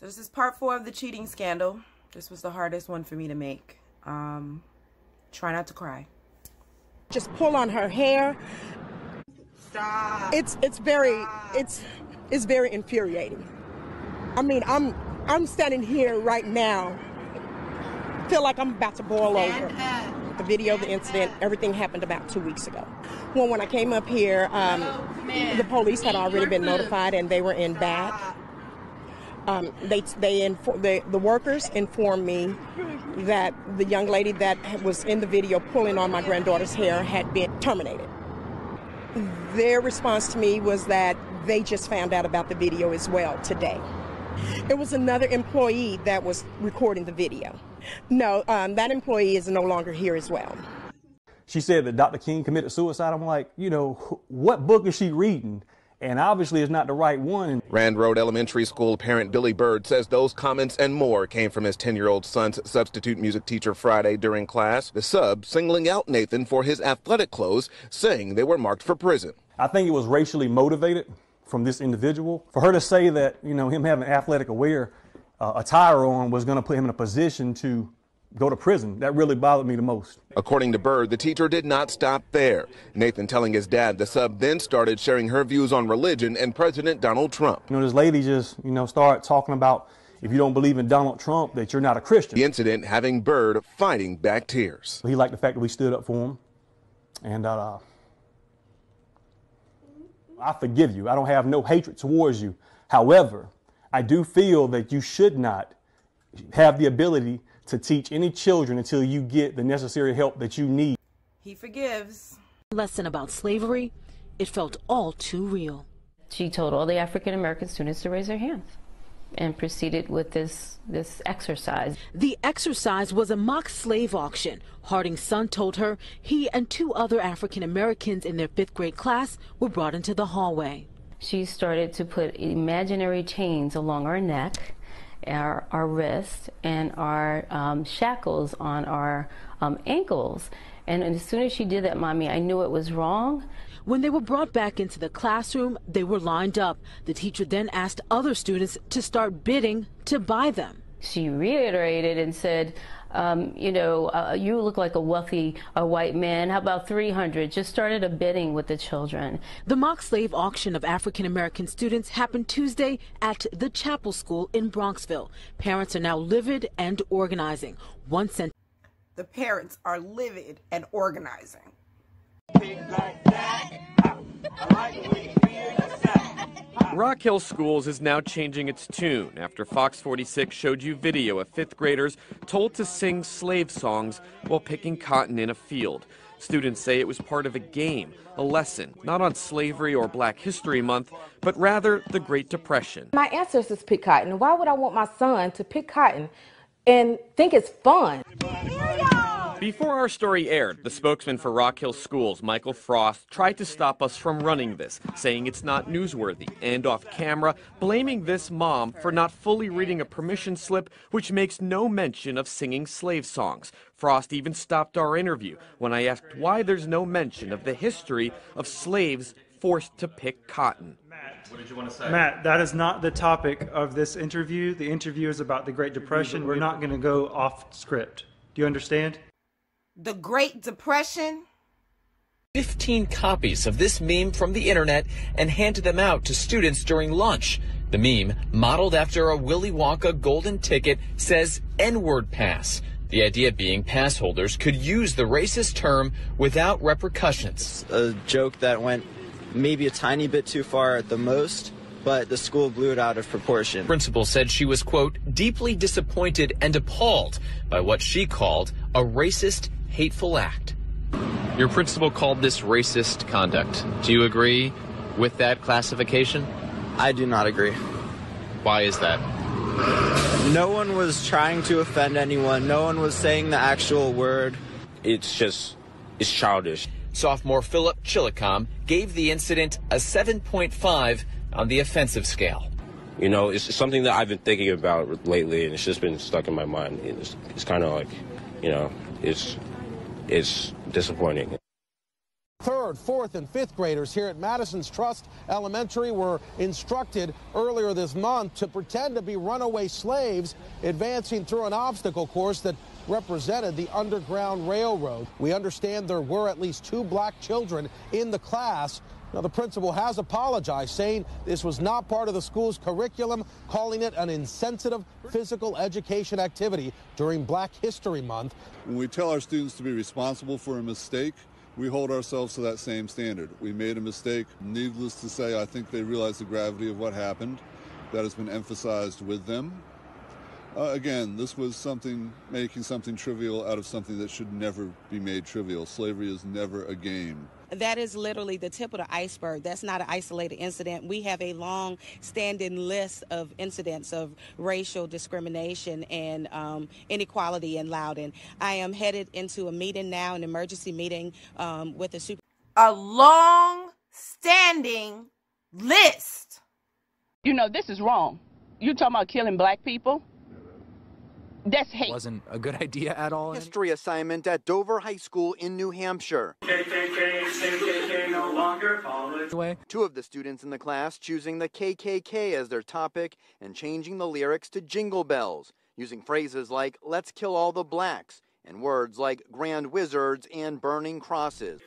So this is part 4 of the cheating scandal. This was the hardest one for me to make. Try not to cry. Just pull on her hair. Stop. It's very infuriating. I mean, I'm standing here right now. Feel like I'm about to boil over. The video of the incident, everything happened about 2 weeks ago. Well, when I came up here, the police had already been notified and they were in back. The workers informed me that the young lady that was in the video pulling on my granddaughter's hair had been terminated. Their response to me was that they just found out about the video as well today. It was another employee that was recording the video. No, that employee is no longer here as well. She said that Dr. King committed suicide. I'm like, you know, what book is she reading? And obviously it's not the right one. Rand Road Elementary School parent Billy Bird says those comments and more came from his 10-year-old son's substitute music teacher Friday during class. The sub singling out Nathan for his athletic clothes, saying they were marked for prison. I think it was racially motivated from this individual. For her to say that, you know, him having athletic aware attire on was going to put him in a position to go to prison, that really bothered me the most. According to Bird, the teacher did not stop there. Nathan telling his dad the sub then started sharing her views on religion and President Donald Trump. You know, this lady just, you know, started talking about if you don't believe in Donald Trump, that you're not a Christian. The incident having Bird fighting back tears. He liked the fact that we stood up for him. And I forgive you. I don't have no hatred towards you. However, I do feel that you should not have the ability to teach any children until you get the necessary help that you need. He forgives. Lesson about slavery, it felt all too real. She told all the African-American students to raise their hands and proceeded with this exercise. The exercise was a mock slave auction. Harding's son told her he and 2 other African-Americans in their 5th grade class were brought into the hallway. She started to put imaginary chains along our neck, our wrist, and our shackles on our ankles. And as soon as she did that, Mommy, I knew it was wrong. When they were brought back into the classroom, they were lined up. The teacher then asked other students to start bidding to buy them. She reiterated and said, you look like a wealthy white man. How about 300? Just started a bidding with the children. The mock slave auction of African-American students happened Tuesday at the Chapel School in Bronxville. Parents are now livid and organizing. The parents are livid and organizing. Rock Hill Schools is now changing its tune after Fox 46 showed you video of 5th graders told to sing slave songs while picking cotton in a field. Students say it was part of a game, a lesson, not on slavery or Black History Month, but rather the Great Depression. My ancestors picked cotton. Why would I want my son to pick cotton and think it's fun? Before our story aired, the spokesman for Rock Hill Schools, Michael Frost, tried to stop us from running this, saying it's not newsworthy, and off camera, blaming this mom for not fully reading a permission slip which makes no mention of singing slave songs. Frost even stopped our interview when I asked why there's no mention of the history of slaves forced to pick cotton. What did you want to say? Matt, that is not the topic of this interview. The interview is about the Great Depression. We're not going to go off script. Do you understand? The Great Depression? 15 copies of this meme from the internet and handed them out to students during lunch. The meme, modeled after a Willy Wonka golden ticket, says N-word pass. The idea being pass holders could use the racist term without repercussions. A joke that went maybe a tiny bit too far at the most, but the school blew it out of proportion. Principal said she was, quote, deeply disappointed and appalled by what she called a racist, hateful act. Your principal called this racist conduct. Do you agree with that classification? I do not agree. Why is that? No one was trying to offend anyone. No one was saying the actual word. It's childish. Sophomore Philip Chillicom gave the incident a 7.5 on the offensive scale. You know, it's something that I've been thinking about lately, and it's just been stuck in my mind. It's kind of like, you know, it's disappointing. Third, 3rd, 4th, and 5th graders here at Madison's Trust Elementary were instructed earlier this month to pretend to be runaway slaves advancing through an obstacle course that represented the Underground Railroad. We understand there were at least 2 black children in the class. Now, the principal has apologized, saying this was not part of the school's curriculum, calling it an insensitive physical education activity during Black History Month. When we tell our students to be responsible for a mistake, we hold ourselves to that same standard. We made a mistake. Needless to say, I think they realize the gravity of what happened. That has been emphasized with them. Again, this was making something trivial out of something that should never be made trivial. Slavery is never a game. That is literally the tip of the iceberg. That's not an isolated incident. We have a long-standing list of incidents of racial discrimination and inequality in Loudoun. I am headed into a meeting now, an emergency meeting with the super. A long-standing list. You know, this is wrong. You're talking about killing black people? That's hate. Wasn't a good idea at all. History assignment at Dover High School in New Hampshire. KKK no longer followed. 2 of the students in the class choosing the KKK as their topic and changing the lyrics to Jingle Bells, using phrases like "let's kill all the blacks" and words like "grand wizards" and "burning crosses."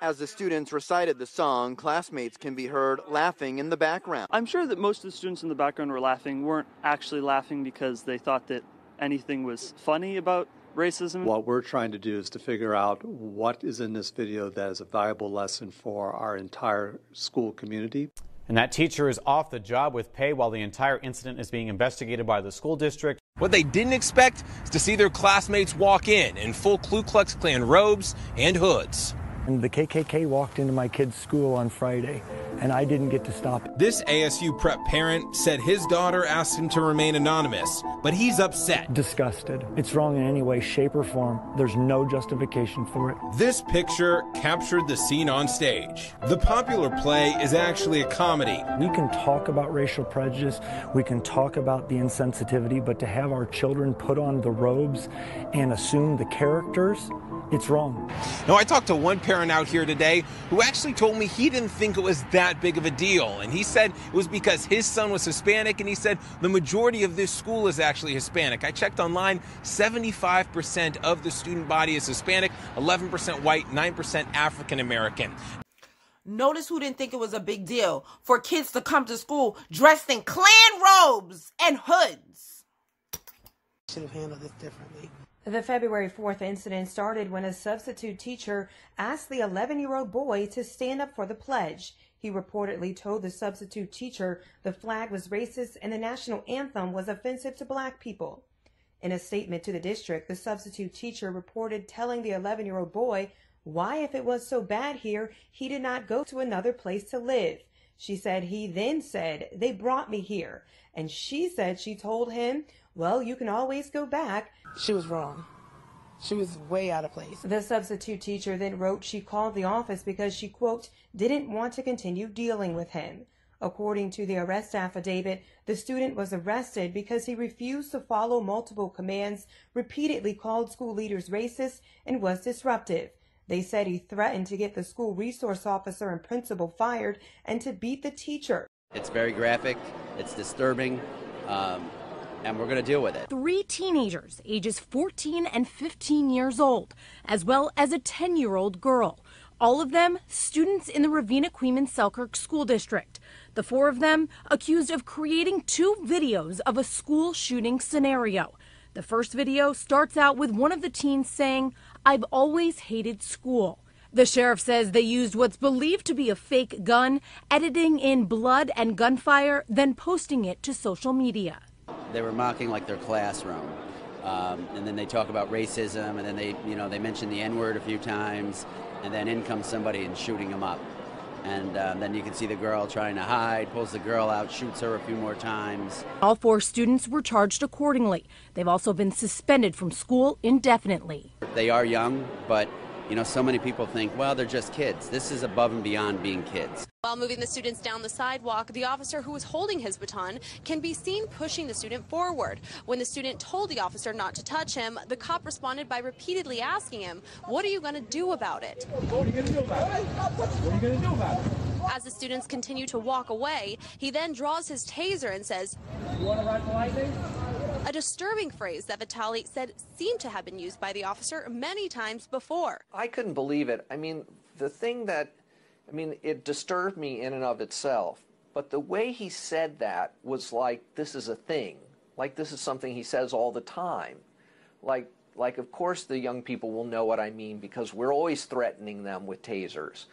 As the students recited the song, classmates can be heard laughing in the background. I'm sure that most of the students in the background weren't actually laughing because they thought that anything was funny about racism. What we're trying to do is to figure out what is in this video that is a valuable lesson for our entire school community. And that teacher is off the job with pay while the entire incident is being investigated by the school district. What they didn't expect is to see their classmates walk in full Ku Klux Klan robes and hoods. And the KKK walked into my kid's school on Friday, and I didn't get to stop it. This ASU prep parent said his daughter asked him to remain anonymous, but he's upset. Disgusted. It's wrong in any way, shape, or form. There's no justification for it. This picture captured the scene on stage. The popular play is actually a comedy. We can talk about racial prejudice, we can talk about the insensitivity, but to have our children put on the robes and assume the characters, it's wrong. Now, I talked to one parent out here today who actually told me he didn't think it was that big of a deal. And he said it was because his son was Hispanic, and he said the majority of this school is actually Hispanic. I checked online, 75% of the student body is Hispanic, 11% white, 9% African American. Notice who didn't think it was a big deal for kids to come to school dressed in Klan robes and hoods. Should have handled this differently. The February 4th incident started when a substitute teacher asked the 11-year-old boy to stand up for the pledge. He reportedly told the substitute teacher the flag was racist and the national anthem was offensive to black people. In a statement to the district, the substitute teacher reported telling the 11-year-old boy why, if it was so bad here, he did not go to another place to live. She said he then said, "They brought me here." And she said she told him, "Well, you can always go back." She was wrong. She was way out of place. The substitute teacher then wrote she called the office because she, quote, didn't want to continue dealing with him. According to the arrest affidavit, the student was arrested because he refused to follow multiple commands, repeatedly called school leaders racist, and was disruptive. They said he threatened to get the school resource officer and principal fired and to beat the teacher. It's very graphic, it's disturbing, and we're going to deal with it. 3 teenagers, ages 14 and 15 years old, as well as a 10-year-old girl. All of them students in the Ravenna-Queens-Selkirk School District. The 4 of them accused of creating 2 videos of a school shooting scenario. The first video starts out with one of the teens saying, "I've always hated school." The sheriff says they used what's believed to be a fake gun, editing in blood and gunfire, then posting it to social media. They were mocking like their classroom, and then they talk about racism, and then they mention the N-word a few times, and then in comes somebody and shooting them up. And then you can see the girl trying to hide, pulls the girl out, shoots her a few more times. All 4 students were charged accordingly. They've also been suspended from school indefinitely. They are young, but You know, so many people think, well, they're just kids. This is above and beyond being kids. While moving the students down the sidewalk, the officer who was holding his baton can be seen pushing the student forward. When the student told the officer not to touch him, the cop responded by repeatedly asking him, "What are you going to do about it?" What are you going to do about it? What are you going to do about it? As the students continue to walk away, he then draws his taser and says, "You want to ride the lightning?" A disturbing phrase that Vitali said seemed to have been used by the officer many times before. I couldn't believe it. I mean, it disturbed me in and of itself. But the way he said that was like, this is a thing. Like, this is something he says all the time. Like, of course the young people will know what I mean because we're always threatening them with tasers.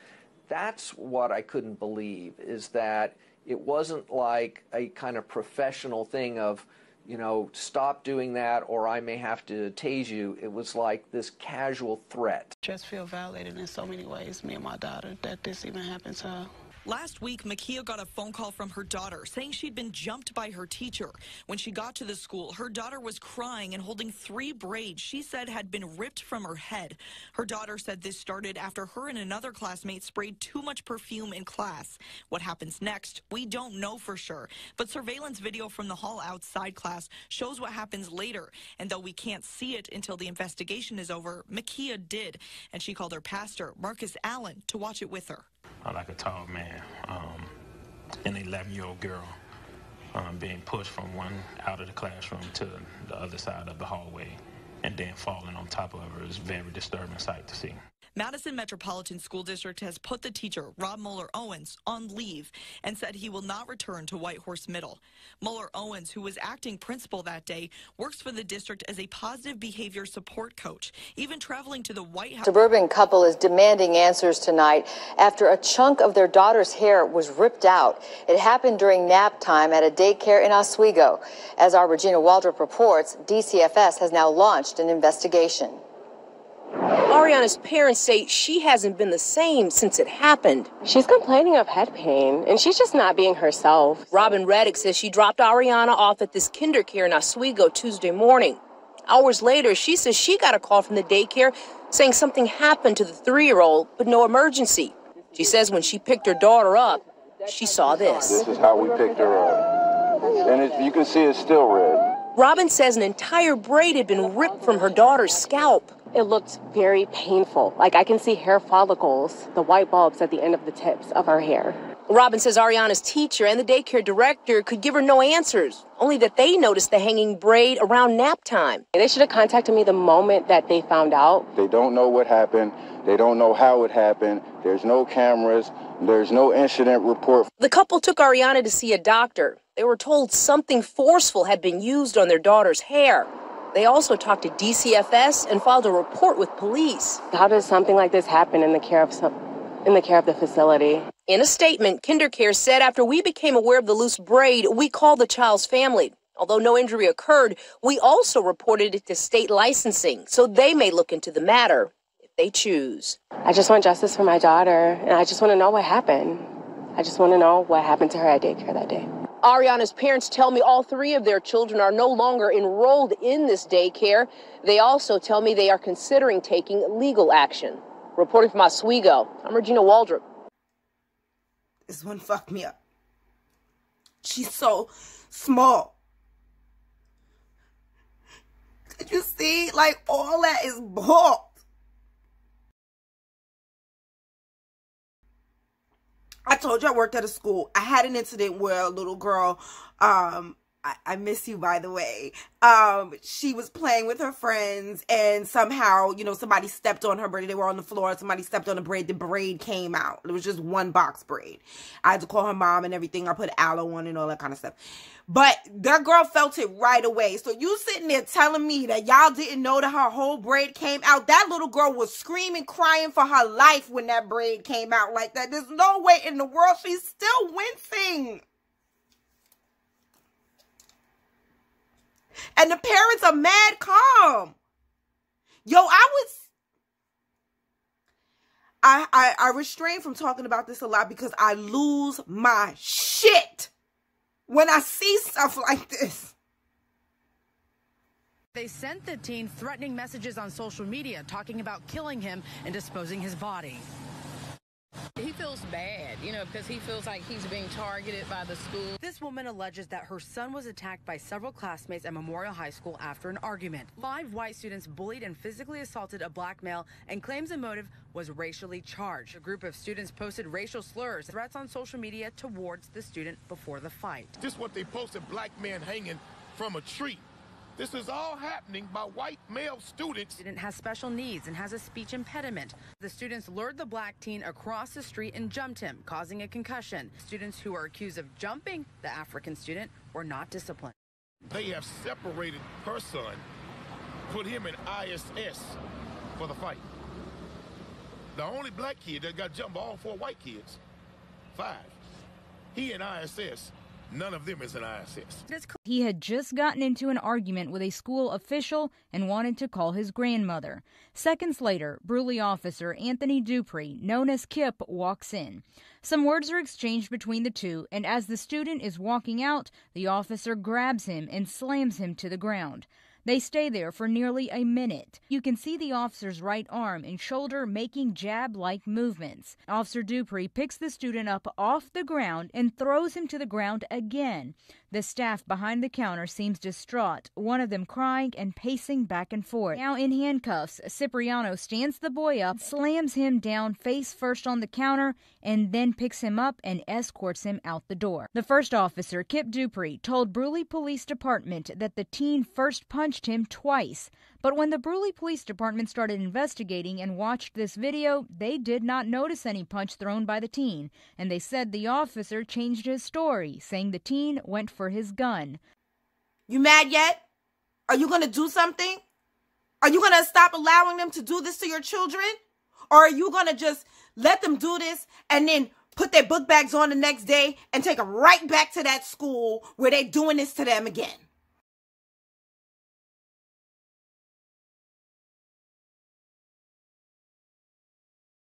That's what I couldn't believe, is that it wasn't like a kind of professional thing of, you know, stop doing that or I may have to tase you. It was like this casual threat. Just feel violated in so many ways, me and my daughter, that this even happened to her. Last week, Makia got a phone call from her daughter saying she'd been jumped by her teacher. When she got to the school, her daughter was crying and holding 3 braids she said had been ripped from her head. Her daughter said this started after her and another classmate sprayed too much perfume in class. What happens next, we don't know for sure. But surveillance video from the hall outside class shows what happens later. And though we can't see it until the investigation is over, Makia did. And she called her pastor, Marcus Allen, to watch it with her. Like a tall man, an 11-year-old girl being pushed from one out of the classroom to the other side of the hallway and then falling on top of her is a very disturbing sight to see. Madison Metropolitan School District has put the teacher, Rob Mueller-Owens, on leave and said he will not return to Whitehorse Middle. Mueller-Owens, who was acting principal that day, works for the district as a positive behavior support coach, even traveling to the White House. Suburban couple is demanding answers tonight after a chunk of their daughter's hair was ripped out. It happened during nap time at a daycare in Oswego. As our Regina Waldrop reports, DCFS has now launched an investigation. Ariana's parents say she hasn't been the same since it happened. She's complaining of head pain, and she's just not being herself. Robin Reddick says she dropped Ariana off at this kindercare in Oswego Tuesday morning. Hours later, she says she got a call from the daycare saying something happened to the 3-year-old, but no emergency. She says when she picked her daughter up, she saw this. This is how we picked her up. And you can see it's still red. Robin says an entire braid had been ripped from her daughter's scalp. It looked very painful. Like, I can see hair follicles, the white bulbs at the end of the tips of her hair. Robin says Ariana's teacher and the daycare director could give her no answers, only that they noticed the hanging braid around nap time. They should have contacted me the moment that they found out. They don't know what happened. They don't know how it happened. There's no cameras. There's no incident report. The couple took Ariana to see a doctor. They were told something forceful had been used on their daughter's hair. They also talked to DCFS and filed a report with police. How does something like this happen in the care of the facility? In a statement, KinderCare said after we became aware of the loose braid, we called the child's family. Although no injury occurred, we also reported it to state licensing, so they may look into the matter if they choose. I just want justice for my daughter, and I just want to know what happened. I just want to know what happened to her at daycare that day. Ariana's parents tell me all 3 of their children are no longer enrolled in this daycare. They also tell me they are considering taking legal action. Reporting from Oswego, I'm Regina Waldrop. This one fucked me up. She's so small. Did you see? Like, all that is bald. I told you I worked at a school. I had an incident where a little girl, I miss you, by the way. She was playing with her friends and somehow, you know, somebody stepped on her braid. They were on the floor. Somebody stepped on the braid. The braid came out. It was just one box braid. I had to call her mom and everything. I put aloe on and all that kind of stuff. But that girl felt it right away. So you sitting there telling me that y'all didn't know that her whole braid came out. That little girl was screaming, crying for her life when that braid came out like that. There's no way in the world she's still wincing. And the parents are mad calm. Yo, I restrain from talking about this a lot because I lose my shit when I see stuff like this. They sent the teen threatening messages on social media talking about killing him and disposing his body. He feels bad, because he feels like he's being targeted by the school. This woman alleges that her son was attacked by several classmates at Memorial High School after an argument. 5 white students bullied and physically assaulted a black male and claims the motive was racially charged. A group of students posted racial slurs, threats on social media towards the student before the fight. Just what they posted, black men hanging from a tree. This is all happening by white male students. The student has special needs and has a speech impediment. The students lured the black teen across the street and jumped him, causing a concussion. Students who are accused of jumping the African student were not disciplined. They have separated her son, put him in ISS for the fight. The only black kid that got jumped by all 4 white kids, 5. He in ISS. None of them is an ISS. He had just gotten into an argument with a school official and wanted to call his grandmother. Seconds later, Bruley officer Anthony Dupree, known as Kip, walks in. Some words are exchanged between the two, and as the student is walking out, the officer grabs him and slams him to the ground. They stay there for nearly a minute. You can see the officer's right arm and shoulder making jab-like movements. Officer Dupree picks the student up off the ground and throws him to the ground again. The staff behind the counter seems distraught, one of them crying and pacing back and forth. Now in handcuffs, Cipriano stands the boy up, slams him down face first on the counter, and then picks him up and escorts him out the door. The first officer, Kip Dupree, told Bruley Police Department that the teen first punched him twice. But when the Bruley Police Department started investigating and watched this video, they did not notice any punch thrown by the teen, and they said the officer changed his story, saying the teen went for his gun. You mad yet? Are you going to do something? Are you going to stop allowing them to do this to your children? Or are you going to just let them do this and then put their book bags on the next day and take them right back to that school where they're doing this to them again?